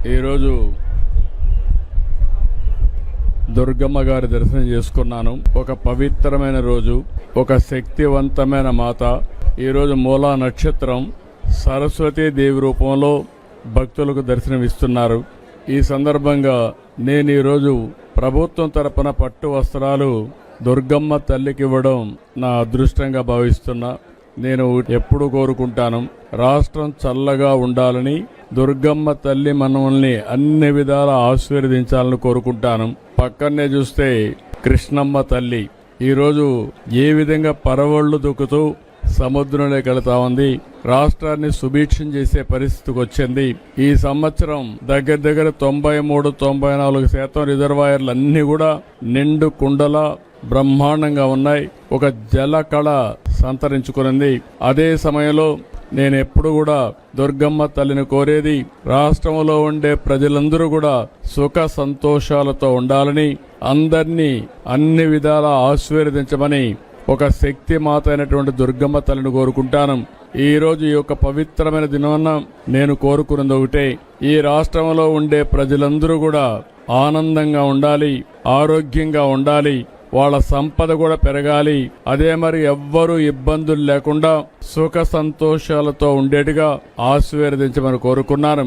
ఈరోజు దుర్గమ్మ గారి దర్శనం చేసుకున్నాను. ఒక పవిత్రమైన రోజు, ఒక శక్తివంతమైన మాత. ఈరోజు మూలా నక్షత్రం, సరస్వతీ దేవి రూపంలో భక్తులకు దర్శనమిస్తున్నారు. ఈ సందర్భంగా నేను ఈరోజు ప్రభుత్వం తరపున పట్టు వస్త్రాలు దుర్గమ్మ తల్లికి ఇవ్వడం నా అదృష్టంగా భావిస్తున్నా. నేను ఎప్పుడు కోరుకుంటాను, రాష్ట్రం చల్లగా ఉండాలని, దుర్గమ్మ తల్లి మనల్ని అన్ని విధాలా ఆశీర్వదించాలని కోరుకుంటాను. పక్కనే చూస్తే కృష్ణమ్మ తల్లి ఈరోజు ఏ విధంగా పరవళ్లు దొక్కుతూ సముద్రంలోకి వెళతా ఉంది. రాష్ట్రాన్ని సుభిక్షం చేసే పరిస్థితికి వచ్చింది. ఈ సంవత్సరం దగ్గర 93-94% రిజర్వాయర్లు అన్ని కూడా నిండు కుండల బ్రహ్మాండంగా ఉన్నాయి. ఒక జల కళ సంతరించుకున్నది. అదే సమయంలో నేను ఎప్పుడు కూడా దుర్గమ్మ తల్లిని కోరేది, రాష్ట్రంలో ఉండే ప్రజలందరూ కూడా సుఖ సంతోషాలతో ఉండాలని, అందరినీ అన్ని విధాలా ఆశీర్వదించమని ఒక శక్తి మాత అయినటువంటి దుర్గమ్మ తల్లిని కోరుకుంటాను. ఈ రోజు ఈ యొక్క పవిత్రమైన దినాన నేను కోరుకున్నది ఒకటే, ఈ రాష్ట్రంలో ఉండే ప్రజలందరూ కూడా ఆనందంగా ఉండాలి, ఆరోగ్యంగా ఉండాలి, వాళ్ళ సంపద కూడా పెరగాలి. అదే మరి ఎవ్వరూ ఇబ్బందులు లేకుండా సుఖ సంతోషాలతో ఉండేట్టుగా ఆశీర్వదించమని కోరుకున్నాను.